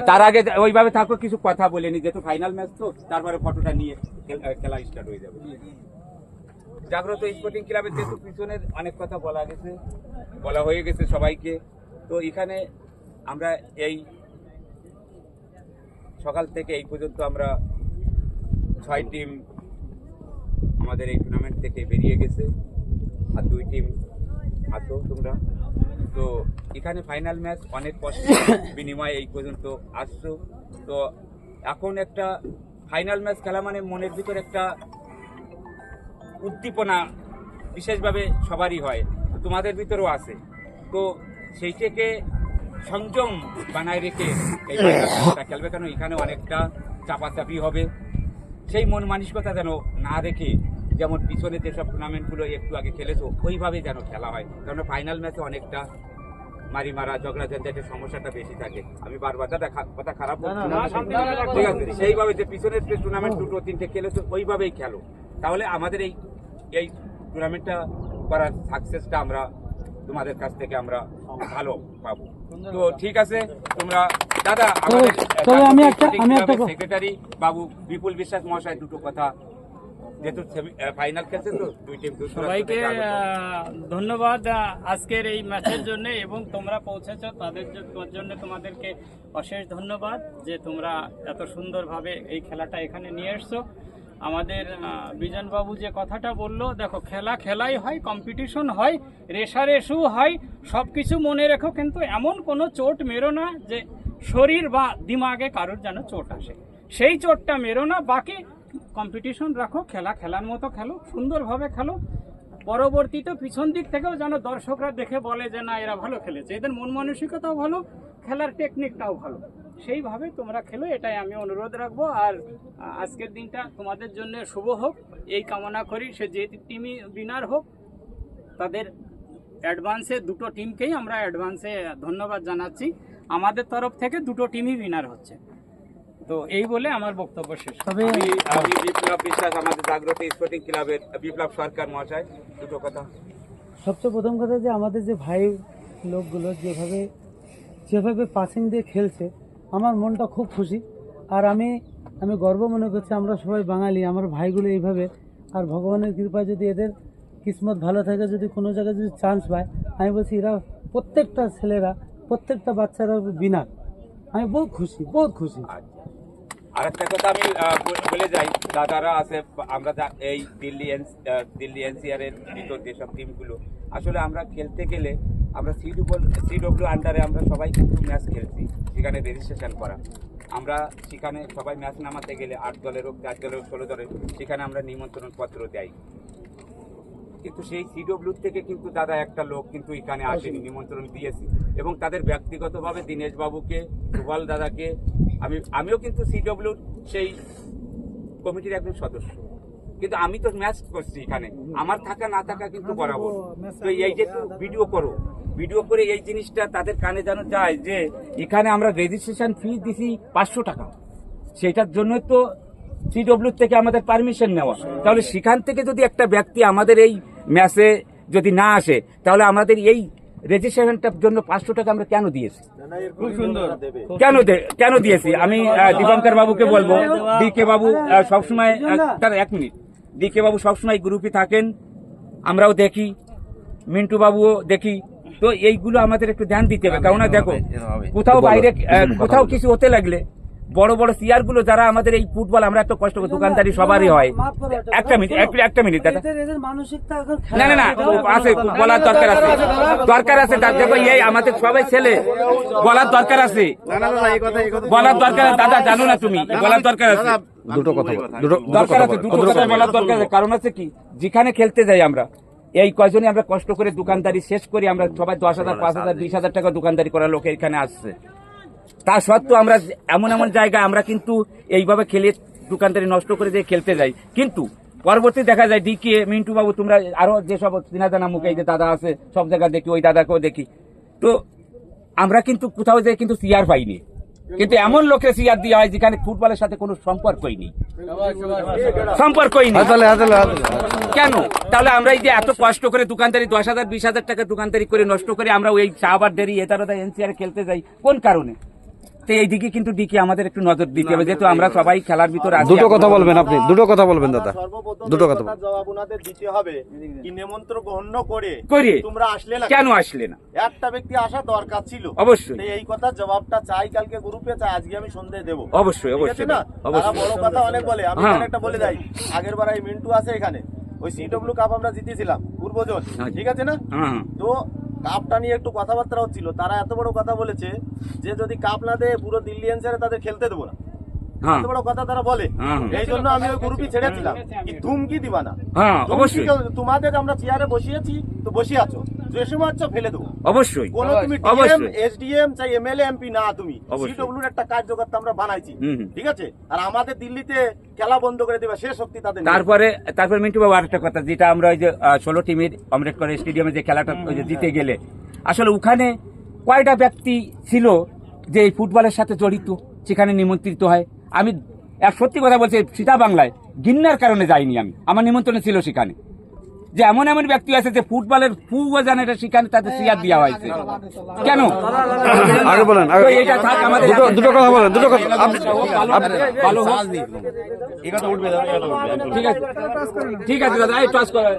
তার আগে ওইভাবে থাকো, কিছু কথা বলে নি, যেহেতু ফাইনাল ম্যাচ তো, তারপরে ফটোটা নিয়ে খেলা স্টার্ট হয়ে যাবে। জাগ্রত স্পোর্টিং ক্লাবের যেহেতু পিছনের অনেক কথা বলা হয়ে গেছে সবাইকে, তো এখানে আমরা এই সকাল থেকে এই পর্যন্ত আমরা 6 টিম আমাদের এই টুর্নামেন্ট থেকে বেরিয়ে গেছে, আর 2 টিম আছো তোমরা। তো এখানে ফাইনাল ম্যাচ অনেক কষ্টের বিনিময়ে এই পর্যন্ত আসছো। তো এখন একটা ফাইনাল ম্যাচ খেলা মানে মনের ভিতর একটা উদ্দীপনা বিশেষভাবে সবারই হয়, তোমাদের ভিতরেও আছে। তো সেইটাকে সংযম বানায় রেখে এই ম্যাচটা খেলবে, কেন এখানে অনেকটা চাপাচাপি হবে। সেই মন মানসিকতা যেন না রেখে, যেমন পিছনে যেসব টুর্নামেন্টগুলো একটু আগে খেলেছো ওইভাবে যেন খেলা হয়, কারণ ফাইনাল ম্যাচে অনেকটা মারা ঝগড়া ঝঞ্ঝাটের সমস্যাটা বেশি থাকে। আমি বারবার কথা খারাপ বলছি না, ঠিক আছে? সেইভাবে যে পিছনের যে টুর্নামেন্ট 2-3টে খেলেছো ওইভাবেই খেলো, তাহলে আমাদের এই টুর্নামেন্টটা করার সাকসেসটা আমরা তোমাদের কাছ থেকে আমরা ভালো পাবো। তো ঠিক আছে, তোমরা দাদা আমাদের সেক্রেটারি বাবু বিপুল বিশ্বাস মহাশয় দুটো কথা, যেহেতু ফাইনাল খেলছে তো 2 টিম, সবাইকে ধন্যবাদ আজকের এই ম্যাচের জন্য, এবং তোমরা পৌঁছেছ তাদের জন্য তোমাদেরকে অশেষ ধন্যবাদ যে তোমরা এত সুন্দরভাবে এই খেলাটা এখানে নিয়ে এসছো। আমাদের বিজনবাবু যে কথাটা বললো, দেখো খেলাই হয়, কম্পিটিশন হয়, রেশারেশু হয়, সব কিছু মনে রেখো, কিন্তু এমন কোনো চোট মেরো না যে শরীর বা দিমাগে কারোর যেন চোট আসে, সেই চোটটা মেরো না। বাকি কম্পিটিশন রাখো, খেলার মতো খেলো, সুন্দরভাবে খেলো। পরবর্তীতে পিছন দিক থেকেও যেন দর্শকরা দেখে বলে যে না এরা ভালো খেলেছে, এদের মন মানসিকতাও ভালো, খেলার টেকনিকটাও ভালো, সেইভাবে তোমরা খেলো, এটাই আমি অনুরোধ রাখবো। আর আজকের দিনটা তোমাদের জন্য শুভ হোক এই কামনা করি। সে যে টিমই উইনার হোক, তাদের অ্যাডভান্সে 2টো টিমকেই আমরা অ্যাডভান্সে ধন্যবাদ জানাচ্ছি। আমাদের তরফ থেকে 2টো টিমই উইনার হচ্ছে। তো এই বলে আমার বক্তব্য শেষ। আমি বিপ্লব বিশ্বাস, আমাদের জাগ্রত স্পোর্টিং ক্লাবের বিপ্লব সরকার মহাশয় দুটো কথা। সবচেয়ে প্রথম কথা যে আমাদের যে ভাই লোকগুলো যেভাবে পাসিং দিয়ে খেলছে, আমার মনটা খুব খুশি। আর আমি গর্ব মনে করছি, আমরা সবাই বাঙালি, আমার ভাইগুলো এইভাবে, আর ভগবানের কৃপায় যদি এদের কিসমত ভালো থাকে, যদি কোনো জায়গায় যদি চান্স পায়, আমি বলছি এরা প্রত্যেকটা ছেলেরা, প্রত্যেকটা বাচ্চারা বিনা, আমি বহুত খুশি। আরেকটা কথা আমি বলে যাই, দাদারা আছে, আমরা এই দিল্লি এনসিআর এর ভিতর যেসব টিমগুলো, আসলে আমরা খেলতে গেলে আমরা সিডব্লিউ আন্ডারে আমরা সবাই কিন্তু ম্যাচ খেলছি, সেখানে রেজিস্ট্রেশন করা। আমরা সেখানে সবাই ম্যাচ নামাতে গেলে 8 দলের হোক, 4 দলের হোক, 16 দলের, সেখানে আমরা নিমন্ত্রণ পত্র দেই। কিন্তু সেই সিডব্লিউ থেকে কিন্তু দাদা একটা লোক কিন্তু এখানে আসেনি, নিমন্ত্রণ দিয়েছি, এবং তাদের ব্যক্তিগতভাবে দীনেশ বাবুকে, সুবল দাদাকে, আমিও কিন্তু সিডব্লিউ সেই কমিটির একজন সদস্য, কিন্তু আমি তো ম্যাচ করছি এখানে, আমার থাকা না থাকা কিন্তু বরাবর। তো এই যে ভিডিও করে এই জিনিসটা তাদের কানে যেন যায় যে এখানে আমরা রেজিস্ট্রেশন ফি দিছি 500 টাকা, সেটার জন্য তো সিডব্লিউ থেকে আমাদের পারমিশন নেওয়া। তাহলে সেখান থেকে যদি একটা ব্যক্তি আমাদের এই ম্যাচে যদি না আসে, তাহলে আমাদের এই রেজিস্ট্রেশনটার জন্য 500 টাকা আমরা কেন দিয়েছি? কেন দিয়েছি? আমি দীপঙ্কর বাবুকে বলবো, ডিকে বাবু সবসময়, তার 1 মিনিট, ডিকে বাবু সবসময় গ্রুপে থাকেন, আমরাও দেখি, মিন্টু বাবুও দেখি। তো এইগুলো আমাদের একটু ধ্যান দিতে হবে, কারণ দেখো কোথাও বাইরে কোথাও কিছু হতে লাগলে বড় বড় সিআর গুলো যারা আমাদের এই ফুটবল, আমরা এত কষ্ট করে, দোকানদারি সবারই হয়। একটা মিনিট দাদা, না আছে, বলার দরকার আছে দেখো, এই আমাদের সবাই ছেলে, বলার দরকার আছে, দাদা জানো না তুমি, বলার দরকার আছে, দুটো কথা বলার দরকার আছে। কারণ আছে কি, যেখানে খেলতে যাই আমরা এই কয়জনই আমরা কষ্ট করে দোকানদারি শেষ করি, আমরা সবাই 10,000, 5,000, 20,000 টাকা দোকানদারি করার লোক এখানে আসছে। তা সত্ত্বেও আমরা এমন জায়গায় আমরা কিন্তু এইভাবে খেলে দোকানদারি নষ্ট করে দিয়ে খেলতে যাই, কিন্তু পরবর্তী দেখা যায় ডিকে, মিন্টু বাবু, তোমরা আরো যেসব চিনা জানা মুখে এই যে দাদা আছে, সব জায়গায় দেখি, ওই দাদাকেও দেখি, তো আমরা কিন্তু কোথাও যেয়ে কিন্তু সিআর পাইনি, কিন্তু এমন লোকের সিআর দেওয়া হয় যেখানে ফুটবলের সাথে কোনো সম্পর্কই নেই। কেন? তাহলে আমরা এই যে এত কষ্ট করে দোকানদারি 10,000, 20,000 টাকা দোকানদারি করে নষ্ট করে আমরা ওই শাহবাগ ডেরি, এতারদা, এনসিআর খেলতে যাই কোন কারণে? তো এই দিকে কিন্তু ডিকি আমাদের একটু নজর দিতে হবে, যেহেতু আমরা সবাই খেলার ভিতরে আছি। দুটো কথা বলবেন আপনি, দুটো কথা বলবেন দাদা, সর্বপ্রথম দুটো এই কথা কথার জবাব ওনাদের দিতে হবে কি নিমন্ত্রণ গ্রহণ করে করে তোমরা আসলে না কেন আসলে না? একটা ব্যক্তি আসা দরকার ছিল অবশ্যই তো এই কথার জবাবটা চাই কালকে গ্রুপে, চাই আজকে আমি সন্ধ্যে দেবো। অবশ্যই ঠিক আছে অবশ্যই না? তারা অবশ্যই বড় কথা অনেক বলে, আমি হ্যাঁ। এখানে একটা বলে যাই, আগের বার এই মিন্টু আছে এখানে, ওই সিডব্লিউ কাপ আমরা জিতেছিলাম পূর্বজন, হ্যাঁ। ঠিক আছে না? হ্যাঁ তো কাপটা নিয়ে একটু কথাবার্তা হচ্ছিল, তারা এত বড় কথা বলেছে যে যদি কাপ না দেয় পুরো দিল্লি এনসিআরে তাদের খেলতে দেবো না, হ্যাঁ এত বড় কথা তারা বলে। হ্যাঁ। এই জন্য আমি ওই গ্রুপই ছেড়েছিলাম কি ধুমকি দিবা না, হ্যাঁ ধুমকি অবশ্যই তোমাদের আমরা চেয়ারে বসিয়েছি তো বসে আছো, যে সময় আছো ফেলে দেবো। অবশ্যই কোন তুমি ডিএম অবশ্যই। এসডিএম চাই এমএলএ এমপি না, তুমি অবশ্যই। সিডব্লিউর একটা কার্যকর্তা আমরা বানাইছি, হুম, হুম। ঠিক আছে? আর আমাদের দিল্লিতে খেলা বন্ধ করে দেবে সে শক্তি তাদের নেই। তারপরে মিন্টু বাবু আরেকটা কথা, যেটা আমরা ওই যে 16 টিমের আম্বেদকর স্টেডিয়ামে যে খেলাটা ওই যে জিতে গেলে, আসলে ওখানে কয়টা ব্যক্তি ছিল যে এই ফুটবলের সাথে জড়িত, সেখানে নিমন্ত্রিত হয়? আমি এক সত্যি কথা বলছি, সীতা বাংলায় গিন্নার কারণে যাইনি আমি, আমার নিমন্ত্রণ ছিল সেখানে, যে এমন এমন ব্যক্তি আছে যে ফুটবলের ফুয়াজানেটা সেখানে তাদের চেয়ার দেওয়া হয়েছে। কেন? আগে বলেন, তো এটা থাক আমাদের দুটো কথা বলেন, দুটো কথা ভালো হোক। ঠিক আছে ঠিক আছে দাদা, এই টাচ করো।